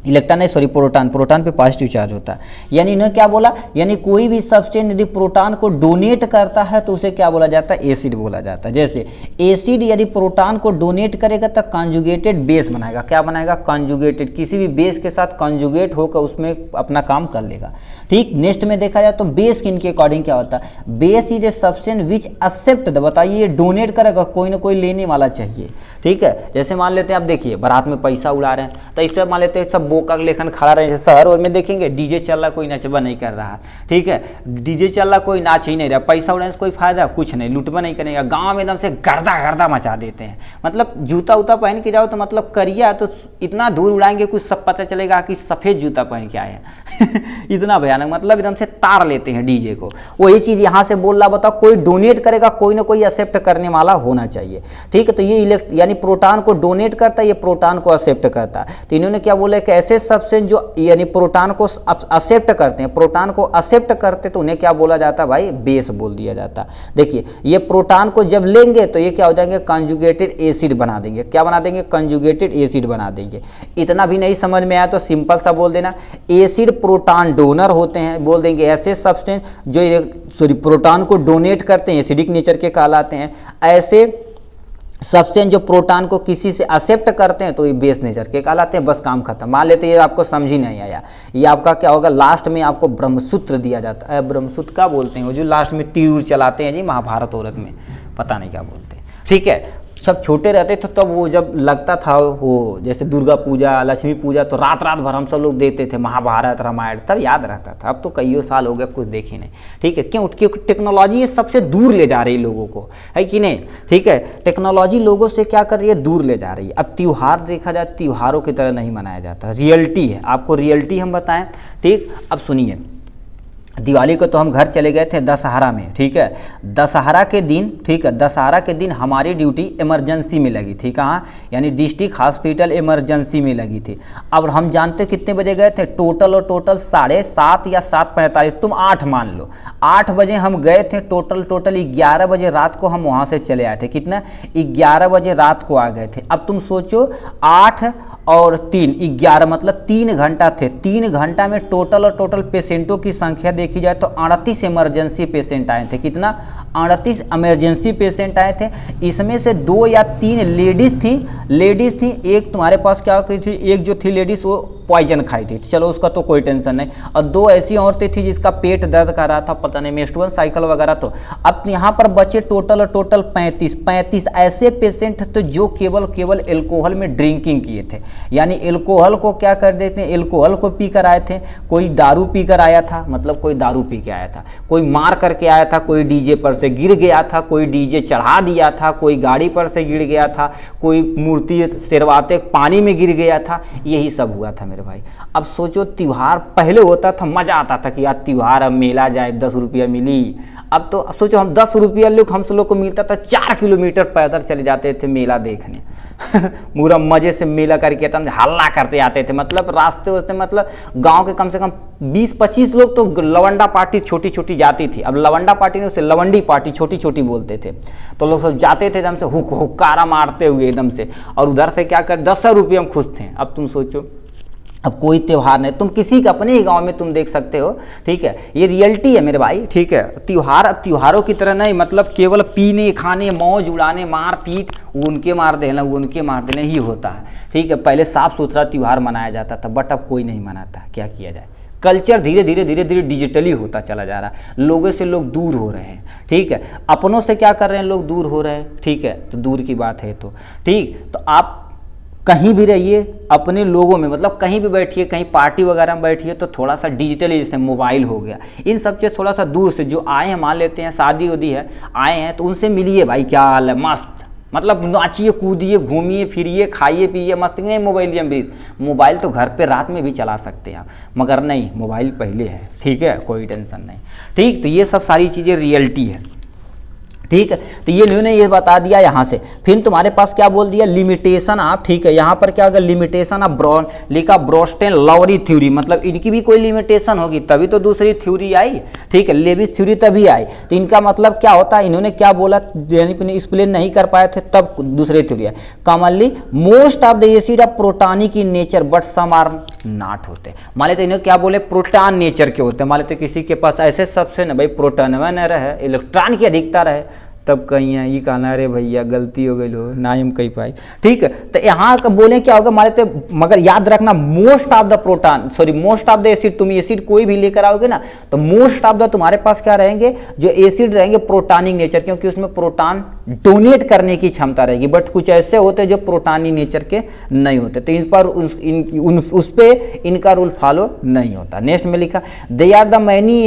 इलेक्ट्रॉन नहीं सॉरी प्रोटॉन, प्रोटॉन पे पॉजिटिव चार्ज होता है। यानी इन्होंने क्या बोला, यानी कोई भी सब्सटेंस यदि प्रोटॉन को डोनेट करता है तो उसे क्या बोला जाता है, एसिड बोला जाता है। जैसे एसिड यदि प्रोटॉन को डोनेट करेगा तो कॉन्जुगेटेड बेस बनाएगा। क्या बनाएगा, कॉन्जुगेटेड, किसी भी बेस के साथ कॉन्जुगेट होकर उसमें अपना काम कर लेगा। ठीक, नेक्स्ट में देखा जाए तो बेस इनके अकॉर्डिंग क्या होता है, base is a substance which accept, बताइए डोनेट करेगा, कोई ना कोई लेने वाला चाहिए। ठीक है, जैसे मान लेते हैं आप देखिए बारात में पैसा उड़ा रहे हैं, तो इससे मान लेते हैं सब बोका लेखन खड़ा रहे। जैसे शहर और में देखेंगे डीजे चल रहा, कोई नचबा नहीं कर रहा। ठीक है, डीजे चल रहा, कोई नाच ही नहीं रहा, पैसा उड़ाने से कोई फायदा कुछ नहीं, लुटबा नहीं करेगा। गांव में एकदम से गर्दा मचा देते हैं, मतलब जूता उता पहन के जाओ तो मतलब करिया तो इतना दूर उड़ाएंगे कुछ सब पता चलेगा कि सफेद जूता पहन के आए हैं इतना भयानक, मतलब एकदम से तार लेते हैं डीजे को। वही चीज यहाँ से बोल रहा, बताओ कोई डोनेट करेगा, कोई ना कोई एक्सेप्ट करने वाला होना चाहिए। ठीक है, तो ये यानी प्रोटॉन को डोनेट करता है, ये प्रोटॉन को एक्सेप्ट करता है। तो इन्होंने क्या बोला कि ऐसे सब्सटेंस जो यानी प्रोटॉन को एक्सेप्ट करते हैं, प्रोटॉन को एक्सेप्ट करते तो उन्हें क्या बोला जाता है भाई, बेस बोल दिया जाता है। देखिए ये प्रोटॉन को जब लेंगे तो ये क्या हो जाएंगे, कंजुगेटेड एसिड बना देंगे। क्या बना देंगे, कंजुगेटेड एसिड बना देंगे। इतना भी नहीं समझ में आया तो सिंपल सा बोल देना, एसिड प्रोटॉन डोनर होते हैं, बोल देंगे ऐसे सब्सटेंस जो प्रोटॉन को डोनेट करते हैं, एसिडिक नेचर के कहलाते हैं। ऐसे सब्सटेंस जो प्रोटॉन को किसी से एक्सेप्ट करते हैं तो ये बेस नेचर के कहलाते हैं। बस काम खत्म। मान लेते ये आपको समझ ही नहीं आया, ये आपका क्या होगा, लास्ट में आपको ब्रह्मसूत्र दिया जाता है। ब्रह्मसूत्र क्या बोलते हैं, वो जो लास्ट में तीर चलाते हैं जी महाभारत औरत में, पता नहीं क्या बोलते हैं। ठीक है, सब छोटे रहते थे तब वो जब लगता था वो जैसे दुर्गा पूजा, लक्ष्मी पूजा, तो रात भर हम सब लोग देखते थे महाभारत रामायण, तब याद रहता था। अब तो कईयों साल हो गया कुछ देखी नहीं। ठीक है, क्यों, क्योंकि टेक्नोलॉजी ये सबसे दूर ले जा रही है लोगों को, है कि नहीं। ठीक है, टेक्नोलॉजी लोगों से क्या कर रही है, दूर ले जा रही है। अब त्यौहार देखा जाए, त्योहारों की तरह नहीं मनाया जाता, रियलिटी है, आपको रियलिटी हम बताएं। ठीक, अब सुनिए, दिवाली को तो हम घर चले गए थे दशहरा में। ठीक है, दशहरा के दिन, ठीक है, दशहरा के दिन हमारी ड्यूटी इमरजेंसी में लगी थी। कहाँ, यानी डिस्ट्रिक्ट हॉस्पिटल इमरजेंसी में लगी थी। अब हम जानते कितने बजे गए थे, टोटल 7:30 या 7:45, तुम 8 मान लो, 8 बजे हम गए थे। टोटल 11 बजे रात को हम वहाँ से चले आए थे। कितना, 11 बजे रात को आ गए थे। अब तुम सोचो 8 और 3 11, मतलब 3 घंटा थे। 3 घंटा में टोटल पेशेंटों की संख्या देखी जाए तो 38 इमरजेंसी पेशेंट आए थे। कितना, 38 इमरजेंसी पेशेंट आए थे। इसमें से 2 या 3 लेडीज थी। एक तुम्हारे पास क्या की थी, एक जो थी लेडीज वो पॉइजन खाई थी, चलो उसका तो कोई टेंशन नहीं। और 2 ऐसी औरतें थी जिसका पेट दर्द कर रहा था, पता नहीं मेंस्ट्रुअल साइकिल वगैरह। तो अब यहाँ पर बचे टोटल 35 ऐसे पेशेंट थे जो केवल एल्कोहल में ड्रिंकिंग किए थे, यानी एल्कोहल को क्या कर देते हैं, एल्कोहल को पी कर आए थे। कोई दारू पी कर आया था, मतलब कोई दारू पी के आया था, कोई मार करके आया था, कोई डीजे पर से गिर गया था, कोई डीजे चढ़ा दिया था, कोई गाड़ी पर से गिर गया था, कोई मूर्ति सिरवाते पानी में गिर गया था, यही सब हुआ था मेरे भाई। अब सोचो त्यौहार पहले होता था, मज़ा आता था कि यार त्यौहार, अब मेला जाए 10 रुपया मिली। अब तो सोचो हम 10 रुपया हम लोग को मिलता था, 4 किलोमीटर पैदल चले जाते थे मेला देखने पूरा मज़े से मेला करके था, हल्ला करते आते थे। मतलब रास्ते वास्ते, मतलब गांव के कम से कम 20-25 लोग तो लवंडा पार्टी छोटी छोटी जाती थी। अब लवंडा पार्टी ने उसे लवंडी पार्टी छोटी छोटी बोलते थे। तो लोग सब जाते थे एकदम से हुक्कारा मारते हुए एकदम से, और उधर से क्या कर 10 रुपये हम खुश थे। अब तुम सोचो, अब कोई त्यौहार नहीं, तुम किसी का अपने ही गांव में तुम देख सकते हो, ठीक है, ये रियलिटी है मेरे भाई, ठीक है। त्यौहार अब त्योहारों की तरह नहीं, मतलब केवल पीने खाने मौज उड़ाने मार पीट, वो उनके मार देना वो उनके मार देना ही होता है, ठीक है। पहले साफ सुथरा त्यौहार मनाया जाता था, बट अब कोई नहीं मनाता, क्या किया जाए। कल्चर धीरे धीरे डिजिटली होता चला जा रहा है, लोगों से लोग दूर हो रहे हैं, ठीक है। अपनों से क्या कर रहे हैं, लोग दूर हो रहे हैं, ठीक है। तो दूर की बात है तो ठीक, तो आप कहीं भी रहिए अपने लोगों में, मतलब कहीं भी बैठिए, कहीं पार्टी वगैरह में बैठिए, तो थोड़ा सा डिजिटली, जैसे मोबाइल हो गया, इन सब से थोड़ा सा दूर से, जो आए हैं मान लेते हैं शादी उदी है आए हैं, तो उनसे मिलिए, भाई क्या हाल है, मस्त, मतलब नाचिए कूदिए घूमिए फिरिए खाइए पिए मस्त। नहीं मोबाइल में, मोबाइल तो घर पे रात में भी चला सकते हैं आप, मगर नहीं, मोबाइल पहले है, ठीक है, कोई टेंशन नहीं, ठीक। तो ये सब सारी चीज़ें रियलिटी है, ठीक है। तो ये इन्होंने ये बता दिया यहाँ से। फिर तुम्हारे पास क्या बोल दिया, लिमिटेशन ऑफ, ठीक है। यहाँ पर क्या होगा, लिमिटेशन ऑफ ब्रॉन लिखा, ब्रोस्टेन लॉरी थ्योरी, मतलब इनकी भी कोई लिमिटेशन होगी तभी तो दूसरी थ्योरी आई, ठीक है, लेविस थ्योरी तभी आई। तो इनका मतलब क्या होता है, इन्होंने क्या बोला, एक्सप्लेन नहीं कर पाए थे तब दूसरी थ्योरी है। Commonly most of the acid of protonic in nature but some are not होते। मान लेते इन्होंने क्या बोले, प्रोटॉन नेचर के होते हैं। मान लेते किसी के पास ऐसे सबसे न भाई प्रोटॉन न रहे, इलेक्ट्रॉन की अधिकता रहे, तब कहीं ये कहना रे भैया गलती हो गई हो ना हम कहीं पाए, ठीक है। तो यहाँ का बोले क्या होगा, मान लेते, मगर याद रखना most of the proton, sorry most of the acid, तुम एसिड कोई भी लेकर आओगे ना, तो मोस्ट ऑफ द तुम्हारे पास क्या रहेंगे, जो एसिड रहेंगे प्रोटॉनिक नेचर, क्योंकि उसमें प्रोटॉन डोनेट करने की क्षमता रहेगी। बट कुछ ऐसे होते हैं जो प्रोटॉनिक नेचर के नहीं होते, तो इन पर उस पे इनका रूल फॉलो नहीं होता। नेक्स्ट में लिखा, they are the many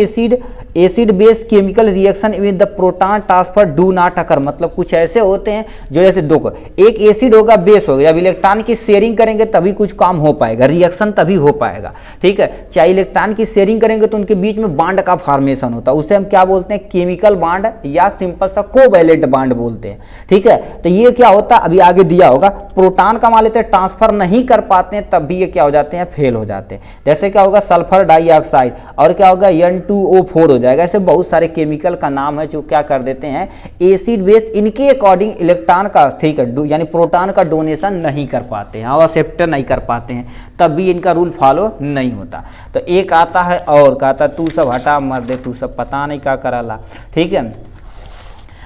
acid based chemical reaction with the proton transfer do not occur, मतलब कुछ ऐसे होते हैं जो जैसे दो, एक एसिड होगा बेस होगा, जब इलेक्ट्रॉन की शेयरिंग करेंगे तभी कुछ काम हो पाएगा, रिएक्शन तभी हो पाएगा, ठीक है। चाहे इलेक्ट्रॉन की शेयरिंग करेंगे तो उनके बीच में बॉन्ड का फॉर्मेशन होता है, उसे हम क्या बोलते हैं, केमिकल बॉन्ड या सिंपल सा कोवैलेंट बॉन्ड बोलते हैं, ठीक है। तो ये क्या होता है, अभी आगे दिया होगा, प्रोटॉन का मान लेते हैं ट्रांसफर नहीं कर पाते हैं, तब भी ये क्या हो जाते हैं, फेल हो जाते हैं। जैसे क्या होगा, सल्फर डाइऑक्साइड, और क्या होगा, N2O4 हो जाएगा। ऐसे बहुत सारे केमिकल का नाम है जो क्या कर देते हैं, एसिड बेस इनके अकॉर्डिंग इलेक्ट्रॉन का, ठीक है, यानी प्रोटॉन का डोनेशन नहीं कर पाते हैं और एक्सेप्ट नहीं कर पाते हैं, तब भी इनका रूल फॉलो नहीं होता। तो एक आता है और कहता तू सब हटा मर दे, तू सब पता नहीं क्या कराला, ठीक है।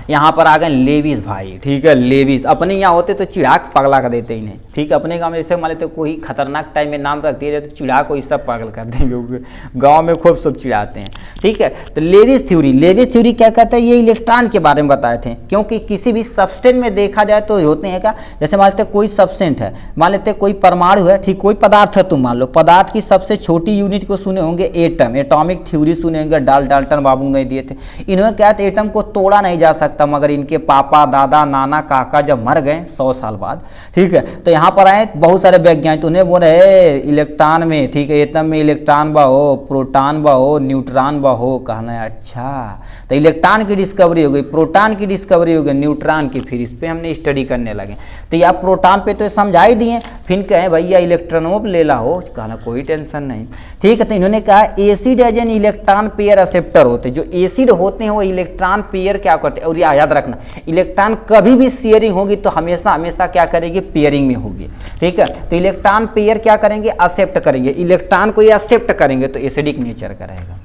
यहाँ पर आ गए लेविस भाई, ठीक है, लेविस अपने यहाँ होते तो चिड़ाक पगला कर देते इन्हें, ठीक है। अपने गांव में जैसे मान लेते कोई खतरनाक टाइम में नाम रख दिया तो चिड़ा को इस सब पागल कर देंगे, गांव में खूब सब चिढ़ाते हैं, ठीक है। तो लेविस थ्योरी क्या कहता है, ये इलेक्ट्रॉन के बारे में बताए थे, क्योंकि किसी भी सब्सटेंस में देखा जाए तो होते हैं क्या, जैसे मान लेते कोई सब्सटेंस है, मान लेते कोई परमाणु है, ठीक, कोई पदार्थ है, तुम मान लो पदार्थ की सबसे छोटी यूनिट को सुने होंगे एटम, एटॉमिक थ्योरी सुने होंगे, डाल्टन बाबू ने दिए थे। इन्होंने क्या, एटम को तोड़ा नहीं जा सकता, मगर इनके पापा दादा नाना काका जब मर गए 100 साल बाद, ठीक है, तो यहाँ पर आए बहुत सारे वैज्ञानिक, उन्हें बोले इलेक्ट्रॉन में, ठीक है, एटम में इलेक्ट्रॉन बा हो, प्रोटॉन बा हो, न्यूट्रॉन बा हो, कहना है अच्छा। तो इलेक्ट्रॉन की डिस्कवरी हो गई, प्रोटॉन की डिस्कवरी हो गई, न्यूट्रॉन की, फिर इस पर हमने स्टडी करने लगे। तो या प्रोटॉन पे तो समझा ही दिए, फिर कहें भैया इलेक्ट्रॉनों ले ला हो, कहना कोई टेंशन नहीं, ठीक है। तो इन्होंने कहा acid as an electron pair acceptor होते, जो एसिड होते हैं वो इलेक्ट्रॉन पेयर क्या करते हैं, और याद रखना इलेक्ट्रॉन कभी भी शेयरिंग होगी तो हमेशा क्या करेगी, पेयरिंग में होगी, ठीक है। तो इलेक्ट्रॉन पेयर क्या करेंगे, एक्सेप्ट करेंगे, इलेक्ट्रॉन को एक्सेप्ट करेंगे तो एसिडिक नेचर का रहेगा।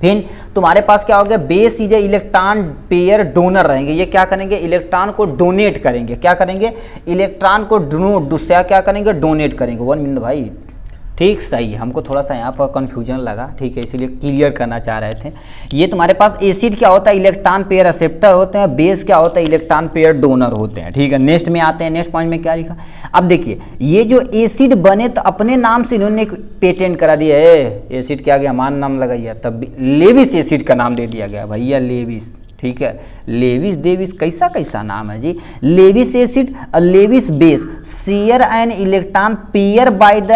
फिर तुम्हारे पास क्या हो गया, base is electron pair donor रहेंगे, ये क्या करेंगे, इलेक्ट्रॉन को डोनेट करेंगे, क्या करेंगे, इलेक्ट्रॉन को क्या करेंगे, डोनेट करेंगे। 1 मिनट भाई, ठीक, सही है। हमको थोड़ा सा यहाँ पर कन्फ्यूजन लगा, ठीक है, इसलिए क्लियर करना चाह रहे थे। ये तुम्हारे पास एसिड क्या होता है, इलेक्ट्रॉन पेयर एक्सेप्टर होते हैं, बेस क्या होता है, इलेक्ट्रॉन पेयर डोनर होते हैं। ठीक है, नेक्स्ट में आते हैं। नेक्स्ट पॉइंट में क्या लिखा, अब देखिए ये जो एसिड बने तो अपने नाम से इन्होंने पेटेंट करा दिया है। एसिड के आगे हमारा नाम लगाइए, तब लेविस एसिड का नाम दे दिया गया भैया, लेविस। ठीक है, लेविस देविस कैसा कैसा नाम है जी। लेविस एसिड और Lewis base share an electron pair by the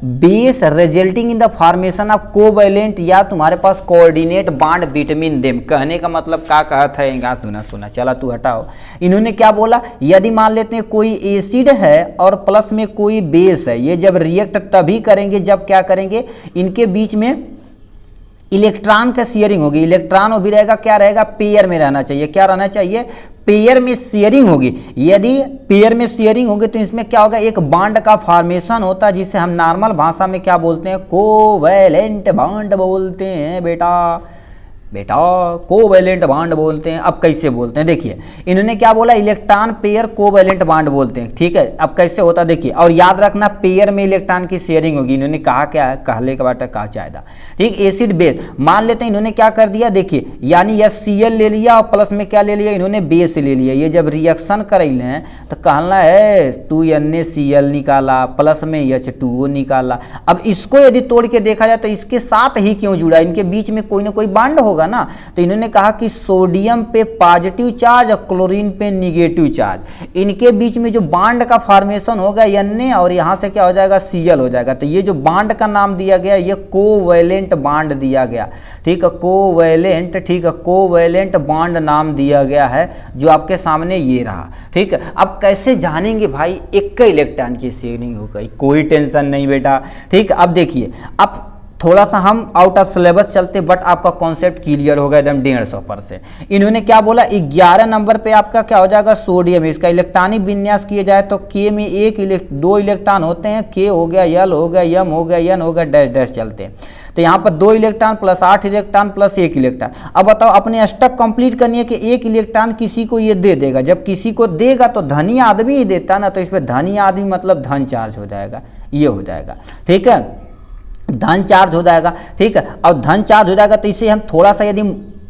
base resulting in the formation of covalent या तुम्हारे पास कोऑर्डिनेट बॉन्ड बिटवीन देम। कहने का मतलब क्या कहता है, इंगास धुना सुना, चला तू हटाओ। इन्होंने क्या बोला, यदि मान लेते हैं कोई एसिड है और प्लस में कोई बेस है, ये जब रिएक्ट तभी करेंगे जब क्या करेंगे, इनके बीच में इलेक्ट्रॉन का शेयरिंग होगी। इलेक्ट्रॉन वो भी रहेगा, क्या रहेगा, पेयर में रहना चाहिए। क्या रहना चाहिए, पेयर में शेयरिंग होगी। यदि पेयर में शेयरिंग होगी तो इसमें क्या होगा, एक बॉन्ड का फॉर्मेशन होता है जिसे हम नॉर्मल भाषा में क्या बोलते हैं, कोवैलेंट बॉन्ड बोलते हैं बेटा कोवैलेंट बॉन्ड बोलते हैं। अब कैसे बोलते हैं, देखिए इन्होंने क्या बोला, इलेक्ट्रॉन पेयर कोवैलेंट बॉन्ड बोलते हैं। ठीक है, अब कैसे होता है देखिए, और याद रखना पेयर में इलेक्ट्रॉन की शेयरिंग होगी। इन्होंने कहा क्या है, कहले के बाटा कहा चाहेगा। ठीक, एसिड बेस मान लेते हैं, इन्होंने क्या कर दिया, देखिए यानी HCl ले लिया और प्लस में क्या ले लिया, इन्होंने बेस ले लिया। ये जब रिएक्शन करें तो कहना है तू NaCl निकाला, प्लस में H2O निकाला। अब इसको यदि तोड़ के देखा जाए तो इसके साथ ही क्यों जुड़ा, इनके बीच में कोई ना कोई बॉन्ड होगा ना। तो इन्होंने कहा कि सोडियम पे पॉजिटिव चार्ज और क्लोरीन पे निगेटिव चार्ज, इनके बीच में जो बॉन्ड का फॉर्मेशन होगा Na और यहां से क्या हो जाएगा, Cl हो जाएगा। तो ये जो बॉन्ड का नाम दिया गया, ये कोवैलेंट बॉन्ड दिया गया। ठीक है, कोवैलेंट, ठीक है, कोवैलेंट बॉन्ड नाम दिया गया है, जो आपके सामने ये रहा। ठीक है, अब कैसे जानेंगे भाई, एक इलेक्ट्रॉन की शेयरिंग हो गई, कोई टेंशन नहीं बेटा। ठीक, अब देखिए, अब थोड़ा सा हम आउट ऑफ सिलेबस चलते, बट आपका कॉन्सेप्ट क्लियर होगा एकदम 150%। इन्होंने क्या बोला, 11 नंबर पे आपका क्या हो जाएगा, सोडियम। इसका इलेक्ट्रॉनिक विन्यास किया जाए तो के में दो इलेक्ट्रॉन होते हैं, के हो गया, यल हो गया, एम हो गया, एन हो गया, डैश डैश चलते हैं। तो यहाँ पर 2 electron plus 8 electron plus 1 electron. अब बताओ, अपने स्टक कंप्लीट करनी है कि 1 इलेक्ट्रॉन किसी को ये दे देगा। जब किसी को देगा तो धनी आदमी ही देता ना, तो इस पर धनी आदमी मतलब धन चार्ज हो जाएगा, ये हो जाएगा। ठीक है, धन चार्ज हो जाएगा। ठीक है, और धन चार्ज हो जाएगा तो इसे हम थोड़ा सा यदि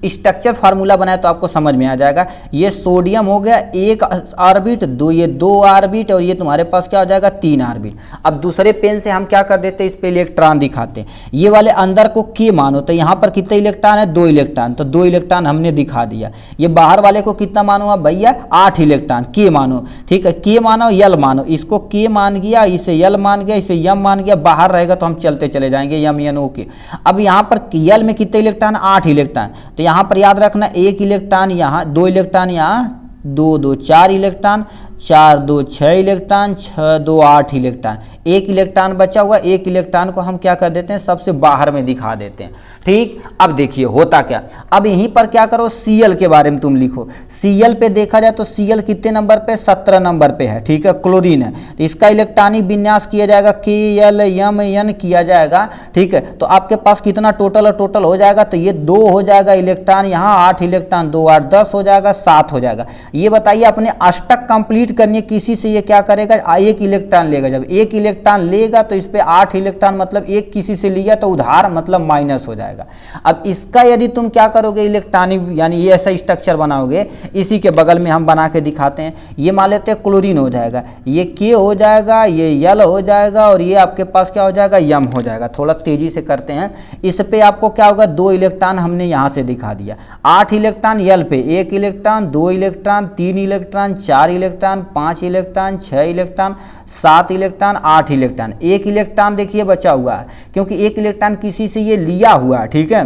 स्ट्रक्चर फार्मूला बनाए तो आपको समझ में आ जाएगा। ये सोडियम हो गया 1 ऑर्बिट, ये 2 ऑर्बिट, और ये तुम्हारे पास क्या हो जाएगा, 3 ऑर्बिट। अब दूसरे पेन से हम क्या कर देते हैं, इस पे इलेक्ट्रॉन दिखाते हैं। ये वाले अंदर को के मानो, तो यहाँ पर कितने इलेक्ट्रॉन है, 2 इलेक्ट्रॉन, तो 2 इलेक्ट्रॉन हमने दिखा दिया। ये बाहर वाले को कितना मानो आप भैया, 8 इलेक्ट्रॉन, के मानो। ठीक है, के मानो, यल मानो, इसको के मान गया, इसे यल मान गया, इसे यम मान गया। बाहर रहेगा तो हम चलते चले जाएंगे, यम एन ओ के। अब यहाँ पर यल में कितने इलेक्ट्रॉन, 8 इलेक्ट्रॉन। तो यहाँ पर याद रखना, 1 इलेक्ट्रॉन यहाँ, 2 इलेक्ट्रॉन यहाँ, 2 2 4 इलेक्ट्रॉन, 4 2 6 इलेक्ट्रॉन, 6 2 8 इलेक्ट्रॉन। 1 इलेक्ट्रॉन बचा हुआ, 1 इलेक्ट्रॉन को हम क्या कर देते हैं, सबसे बाहर में दिखा देते हैं। ठीक, अब देखिए होता क्या, अब यहीं पर क्या करो, Cl के बारे में तुम लिखो। Cl पे देखा जाए तो Cl कितने नंबर पे, 17 नंबर पे है। ठीक है, क्लोरीन है, तो इसका इलेक्ट्रॉनिक विन्यास किया जाएगा, Kl किया जाएगा। ठीक है, तो आपके पास कितना टोटल हो जाएगा, तो ये 2 हो जाएगा इलेक्ट्रॉन, यहाँ 8 इलेक्ट्रॉन, 2 8 10 हो जाएगा, 7 हो जाएगा। ये बताइए, अपने अष्टक कंप्लीट करनी किसी से, ये क्या करेगा, 1 इलेक्ट्रॉन लेगा। जब 1 इलेक्ट्रॉन लेगा तो इस पे 8 इलेक्ट्रॉन, मतलब 1 किसी से लिया तो उधार मतलब माइनस हो जाएगा। अब इसका यदि तुम क्या करोगे, इलेक्ट्रॉनिक यानी ये ऐसा स्ट्रक्चर बनाओगे, इसी के बगल में हम बना के दिखाते हैं। ये मान लेते हैं क्लोरीन हो जाएगा, ये के हो जाएगा, ये यल हो जाएगा, और ये आपके पास क्या हो जाएगा, यम हो जाएगा। थोड़ा तेजी से करते हैं, इस पे आपको क्या होगा, 2 इलेक्ट्रॉन हमने यहाँ से दिखा दिया। 8 इलेक्ट्रॉन यल पे, 1 electron, 2 electron, 3 electron, 4 electron, 5 electron, 6 electron, 7 electron, 8 electron. 1 electron देखिए बचा हुआ है, क्योंकि 1 इलेक्ट्रॉन किसी से ये लिया हुआ है। ठीक है,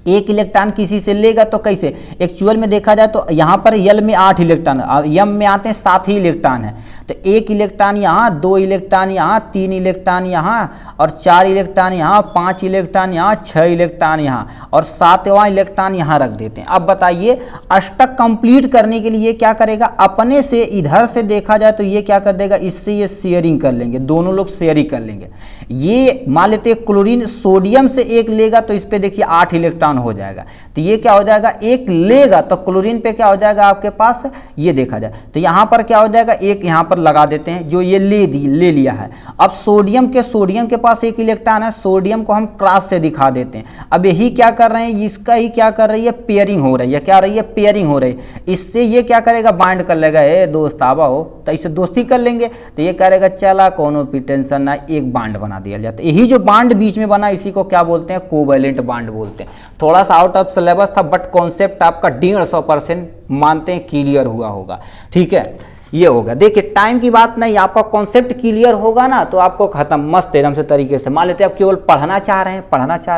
1 इलेक्ट्रॉन किसी से लेगा तो कैसे, एक्चुअल में देखा जाए तो यहाँ पर यल में 8 इलेक्ट्रॉन, यम में आते हैं 7 ही इलेक्ट्रॉन है। तो 1 इलेक्ट्रॉन यहाँ, 2 इलेक्ट्रॉन यहाँ, 3 इलेक्ट्रॉन यहाँ, और 4 इलेक्ट्रॉन यहाँ, 5 इलेक्ट्रॉन यहाँ, 6 इलेक्ट्रॉन यहाँ, और 7वां इलेक्ट्रॉन यहाँ रख देते हैं। अब बताइए, अष्टक कंप्लीट करने के लिए क्या करेगा, अपने से इधर से देखा जाए तो ये क्या कर देगा, इससे ये शेयरिंग कर लेंगे, दोनों लोग शेयरिंग कर लेंगे। ये मान लेते हैं क्लोरीन सोडियम से 1 लेगा तो इस पे देखिए 8 इलेक्ट्रॉन हो जाएगा। तो ये क्या हो जाएगा, 1 लेगा तो क्लोरीन पे क्या हो जाएगा आपके पास, ये देखा जाए तो यहाँ पर क्या हो जाएगा, 1 यहाँ पर लगा देते हैं, जो ये ले लिया है। अब सोडियम के पास एक इलेक्ट्रॉन है, सोडियम को हम क्रॉस से दिखा देते हैं। अब यही क्या कर रहे हैं, इसका ही क्या कर रही है, पेयरिंग हो रही है। क्या रही है, पेयरिंग हो रही है। इससे ये क्या करेगा, बाइंड कर लेगा, ए दोस्त आवा हो, तो इससे दोस्ती कर लेंगे। तो ये करेगा चला कोनो भी टेंशन ना, एक बांड बना दिया जाता है। यही जो बांड बीच में बना, इसी को क्या बोलते हैं, कोवैलेंट बांड बोलते हैं। थोड़ा सा आउट ऑफ सिलेबस था, बट कॉन्सेप्ट आपका 150% मानते हैं क्लियर हुआ होगा। ठीक है, ये होगा। देखिए टाइम की बात नहीं, आपका कॉन्सेप्ट क्लियर होगा ना तो आपको खत्म मस्त एकदम से तरीके से। मान लेते हैं आप केवल पढ़ना चाह रहे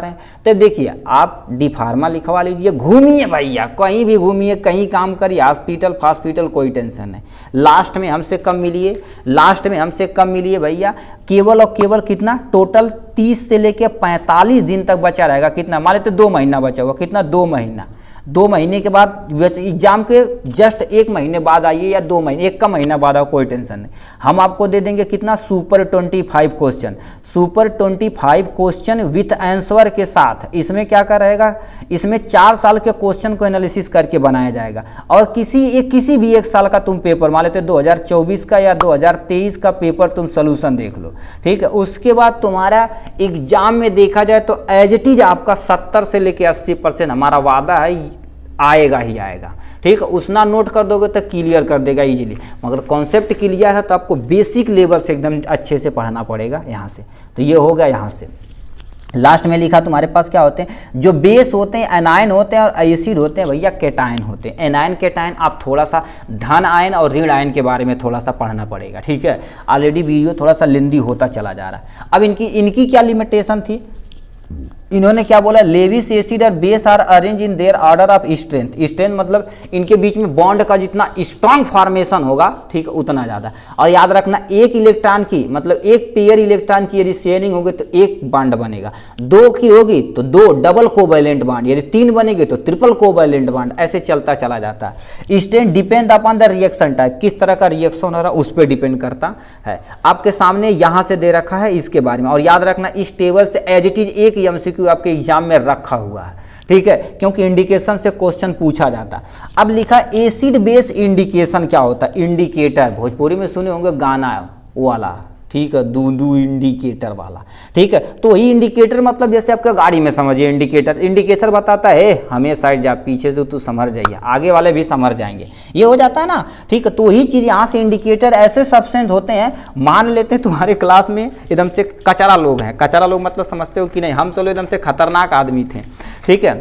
हैं, तो देखिए आप डी फार्मा लिखवा लीजिए, घूमिए भैया, कहीं भी घूमिए, कहीं काम करिए, हॉस्पिटल कोई टेंशन नहीं। लास्ट में हमसे कम मिलिए भैया, केवल और केवल कितना, टोटल 30 से लेके 45 दिन तक बचा रहेगा। कितना, मान लेते 2 महीना बचा हुआ, कितना, 2 महीने के बाद एग्जाम के जस्ट 1 महीने बाद आइए, या 2 महीने, 1 का महीना बाद आओ, कोई टेंशन नहीं। हम आपको दे देंगे कितना, सुपर 25 क्वेश्चन विथ आंसर के साथ। इसमें क्या क्या रहेगा, इसमें 4 साल के क्वेश्चन को एनालिसिस करके बनाया जाएगा। और किसी भी 1 साल का तुम पेपर, मान लेते 2024 का या 2023 का पेपर तुम सोल्यूशन देख लो, ठीक है। उसके बाद तुम्हारा एग्जाम में देखा जाए तो एज इट इज आपका 70 से लेके 80% हमारा वादा है आएगा ही आएगा। ठीक है, उतना नोट कर दोगे तो क्लियर कर देगा इजीली। मगर कॉन्सेप्ट क्लियर है तो आपको बेसिक लेवल से एकदम अच्छे से पढ़ना पड़ेगा यहाँ से। तो ये हो गया। यहाँ से लास्ट में लिखा तुम्हारे पास क्या होते हैं, जो बेस होते हैं एनायन होते हैं, और एसिड होते हैं भैया केटायन होते हैं। एनायन केटायन आप थोड़ा सा धन आयन और ऋण आयन के बारे में थोड़ा सा पढ़ना पड़ेगा। ठीक है, ऑलरेडी वीडियो थोड़ा सा लेंदी होता चला जा रहा है। अब इनकी क्या लिमिटेशन थी, इन्होंने क्या बोला, लेविस एसिड और base are arrange in their order of strength मतलब इनके बीच में बॉन्ड का जितना स्ट्रॉन्ग फॉर्मेशन होगा, ठीक है, उतना ज़्यादा। और याद रखना, एक इलेक्ट्रॉन की मतलब एक पेयर इलेक्ट्रॉन की यदि शेयरिंग होगी तो एक बॉन्ड बनेगा, 2 की होगी तो 2 डबल कोवैलेंट बॉन्ड, यदि 3 बनेगी तो ट्रिपल कोवैलेंट बॉन्ड, ऐसे चलता चला जाता है। Strength depend upon the reaction type, किस तरह का रिएक्शन हो रहा है उस पर डिपेंड करता है। आपके सामने यहाँ से दे रखा है इसके बारे में। और याद रखना, इस टेबल से एज इट इज एक MCQ आपके एग्जाम में रखा हुआ है। ठीक है, क्योंकि इंडिकेशन से क्वेश्चन पूछा जाता है। अब लिखा एसिड बेस इंडिकेशन क्या होता है, इंडिकेटर, भोजपुरी में सुने होंगे गाना वाला, ठीक है, दूधू इंडिकेटर वाला। ठीक है, तो ही इंडिकेटर मतलब जैसे आपका गाड़ी में समझिए, इंडिकेटर बताता है हमें साइड जा, पीछे से तू समझ जाइए, आगे वाले भी समझ जाएंगे, ये हो जाता है ना। ठीक है, तो ही चीज़ यहाँ से इंडिकेटर ऐसे सब्सटेंस होते हैं। मान लेते हैं तुम्हारे क्लास में एकदम से कचरा लोग हैं, कचरा लोग मतलब समझते हो कि नहीं, हम चलो एकदम से खतरनाक आदमी थे। ठीक है,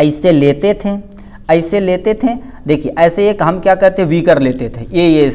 ऐसे लेते थे। देखिए ऐसे एक हम क्या करते, वीकर लेते थे, ये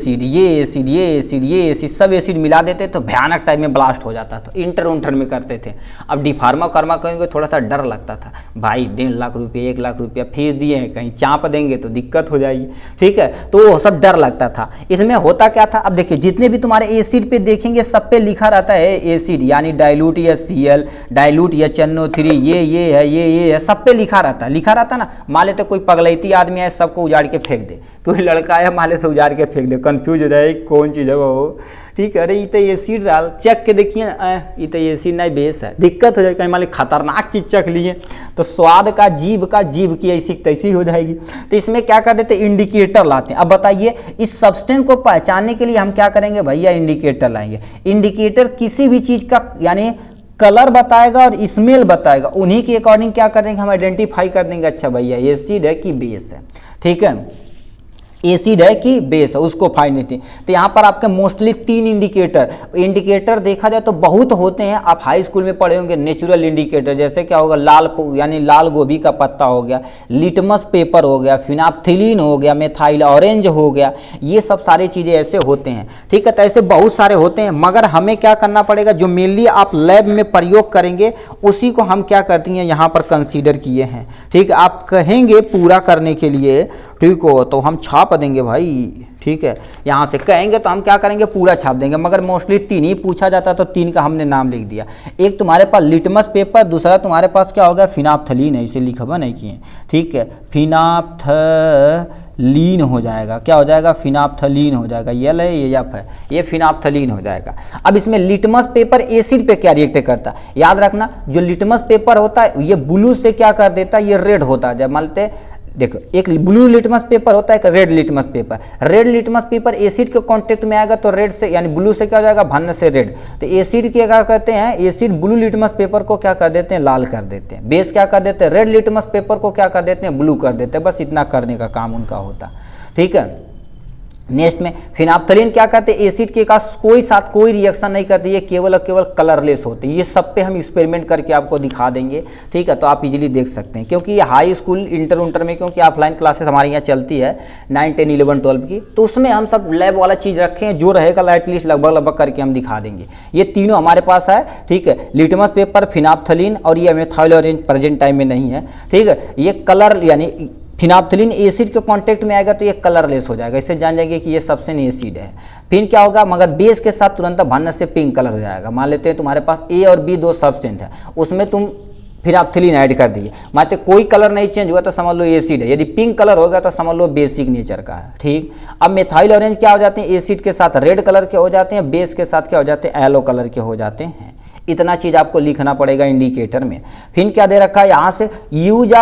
एसिड सब एसिड मिला देते तो भयानक टाइप में ब्लास्ट हो जाता। तो इंटर में करते थे। अब डी फार्मा करेंगे थोड़ा सा डर लगता था, भाई 1.5 लाख रुपये 1 लाख रुपया फीस दिए हैं, कहीं चाँप देंगे तो दिक्कत हो जाएगी। ठीक है, तो वो सब डर लगता था। इसमें होता क्या था, अब देखिए जितने भी तुम्हारे एसिड पे देखेंगे सब पे लिखा रहता है एसिड, यानी डाइल्यूट HCl, डाइल्यूट HNO3, ये है, सब पे लिखा रहता ना। मान लेते कोई पगलैती आदमी है, सबको उजाड़ के फेंक दे, कोई लड़का है मान लेते उजाड़ के फेंक दे, कंफ्यूज हो जाए कौन चीज़ है वो। ठीक है, अरे ये तो एसिड डाल, चेक के देखिए ये तो एसिड नहीं बेस है, दिक्कत हो जाएगी। कहीं मान ली खतरनाक चीज़ चख लिए तो स्वाद का जीभ की ऐसी तैसी हो जाएगी। तो इसमें क्या कर देते, इंडिकेटर लाते हैं। अब बताइए इस सब्सटेंस को पहचानने के लिए हम क्या करेंगे भैया, इंडिकेटर लाएंगे। इंडिकेटर किसी भी चीज़ का यानी कलर बताएगा और स्मेल बताएगा, उन्हीं के अकॉर्डिंग क्या करेंगे, हम आइडेंटिफाई कर देंगे, अच्छा भैया एसिड है कि बेस है। ठीक है, एसिड है कि बेस है, उसको फाइंड करते हैं। तो यहाँ पर आपके मोस्टली 3 इंडिकेटर देखा जाए तो बहुत होते हैं। आप हाई स्कूल में पढ़े होंगे नेचुरल इंडिकेटर, जैसे क्या होगा, यानी लाल गोभी का पत्ता हो गया, लिटमस पेपर हो गया, फिनाप्थिलीन हो गया, मेथाइल ऑरेंज हो गया, ये सब सारी चीज़ें ऐसे होते हैं। ठीक है, तो ऐसे बहुत सारे होते हैं, मगर हमें क्या करना पड़ेगा, जो मेनली आप लैब में प्रयोग करेंगे उसी को हम क्या करती हैं यहाँ पर कंसीडर किए हैं। ठीक है, आप कहेंगे पूरा करने के लिए, ठीक हो, तो हम छाप देंगे भाई। ठीक है, यहाँ से कहेंगे तो हम क्या करेंगे, पूरा छाप देंगे, मगर मोस्टली 3 ही पूछा जाता तो 3 का हमने नाम लिख दिया। एक तुम्हारे पास लिटमस पेपर, दूसरा तुम्हारे पास क्या होगा, फिनाप्थलीन है, इसे लिखवा नहीं किए। ठीक है, फिनाप्थलीन हो जाएगा, क्या हो जाएगा, फिनाप्थलीन हो जाएगा, ये फिनाप्थलीन हो जाएगा। अब इसमें लिटमस पेपर एसिड पे क्या रिएक्ट करता है, याद रखना, जो लिटमस पेपर होता है ये ब्लू से क्या कर देता है, ये रेड होता है। जब मानते देखो एक ब्लू लिटमस पेपर होता है, एक red litmus paper. Red litmus paper acid के कांटेक्ट में आएगा तो रेड से यानी ब्लू से क्या हो जाएगा, भन्न से रेड। तो एसिड के क्या करते हैं, एसिड ब्लू लिटमस पेपर को क्या कर देते हैं, लाल कर देते हैं। बेस क्या कर देते हैं, रेड लिटमस पेपर को क्या कर देते हैं, ब्लू कर देते हैं। बस इतना करने का काम उनका होता, ठीक है। नेक्स्ट में फिनाप्थलीन क्या कहते हैं, एसिड के साथ कोई रिएक्शन नहीं करती, ये केवल और केवल कलरलेस होते हैं। ये सब पे हम एक्सपेरिमेंट करके आपको दिखा देंगे, ठीक है। तो आप इजीली देख सकते हैं, क्योंकि ये हाई स्कूल इंटर में, क्योंकि ऑफलाइन क्लासेस हमारे यहाँ चलती है 9, 10, 11, 12 की, तो उसमें हम सब लैब वाला चीज़ रखे हैं, जो रहेगा एटलीस्ट लगभग करके हम दिखा देंगे। ये तीनों हमारे पास है, ठीक है। लिटमस पेपर, फिनाप्थलीन और ये मेथाइल ऑरेंज प्रेजेंट टाइम में नहीं है, ठीक है। ये कलर यानी फिनाप्थलीन एसिड के कांटेक्ट में आएगा तो ये कलरलेस हो जाएगा, इससे जान जाएंगे कि ये सब्सटेंस एसिड है। फिर क्या होगा, मगर बेस के साथ तुरंत भन्न से पिंक कलर हो जाएगा। मान लेते हैं तुम्हारे पास ए और बी 2 सब्सटेंस है, उसमें तुम फिनाप्थलीन ऐड कर दिए, मानते कोई कलर नहीं चेंज हुआ तो समझ लो एसिड है। यदि पिंक कलर होगा तो समझ लो बेसिक नेचर का है, ठीक। अब मेथाइल ऑरेंज क्या हो जाते हैं, एसिड के साथ रेड कलर के हो जाते हैं, बेस के साथ क्या हो जाते हैं, येलो कलर के हो जाते हैं। इतना चीज़ आपको लिखना पड़ेगा इंडिकेटर में। फिर क्या दे रखा है यहाँ से, use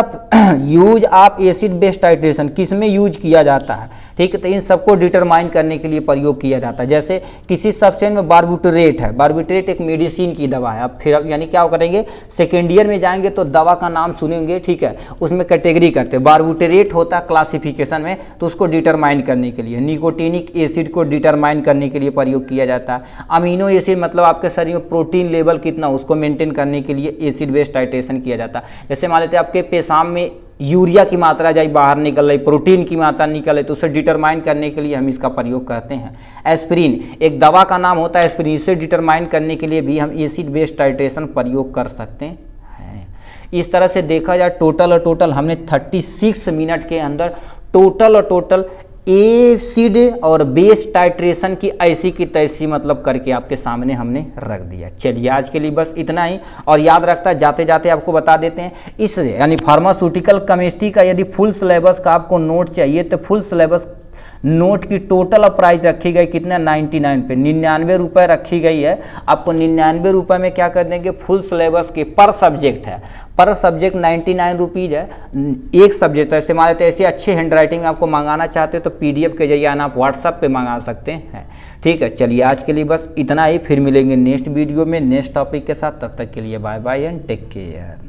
of acid base titration किस में यूज किया जाता है, ठीक है। तो इन सबको डिटरमाइन करने के लिए प्रयोग किया जाता है। जैसे किसी सब्सटेंस में बारबिटरेट है, बारबिटरेट एक मेडिसिन की दवा है। अब फिर यानी क्या करेंगे, सेकेंड ईयर में जाएंगे तो दवा का नाम सुनेंगे, ठीक है। उसमें कैटेगरी करते हैं, बारबिटरेट होता है क्लासिफिकेशन में, तो उसको डिटरमाइन करने के लिए। निकोटीनिक एसिड को डिटरमाइन करने के लिए प्रयोग किया जाता है। अमीनो एसिड मतलब आपके शरीर में प्रोटीन लेवल कितना, उसको मेंटेन करने के लिए एसिड बेस टाइट्रेशन किया जाता है। जैसे मान लेते हैं आपके पेशाब में यूरिया की मात्रा जाए बाहर निकल रही, प्रोटीन की मात्रा निकल रही, तो उसे डिटरमाइन करने के लिए हम इसका प्रयोग करते हैं। एस्पिरिन एक दवा का नाम होता है, एस्पिरिन से डिटरमाइन करने के लिए भी हम एसिड बेस टाइट्रेशन प्रयोग कर सकते हैं। इस तरह से देखा जाए टोटल हमने 36 मिनट के अंदर टोटल एसिड और बेस टाइट्रेशन की ऐसी की तैसी मतलब करके आपके सामने हमने रख दिया। चलिए आज के लिए बस इतना ही, और याद रखता जाते जाते आपको बता देते हैं, इस यानी फार्मास्यूटिकल केमिस्ट्री का यदि फुल सिलेबस का आपको नोट चाहिए तो फुल सिलेबस नोट की टोटल प्राइस रखी गई कितना, 99 पे 99 रुपये रखी गई है। आपको 99 रुपये में क्या कर देंगे, फुल सिलेबस के पर सब्जेक्ट है, पर सब्जेक्ट 99 रुपीज़ है, एक सब्जेक्ट है। इस्तेमाल तो ऐसे अच्छे हैंड राइटिंग में आपको मंगाना चाहते हो तो PDF के जरिए आना, आप व्हाट्सअप पे मंगा सकते हैं, ठीक है। चलिए आज के लिए बस इतना ही, फिर मिलेंगे नेक्स्ट वीडियो में नेक्स्ट टॉपिक के साथ। तब तक के लिए bye bye and take care.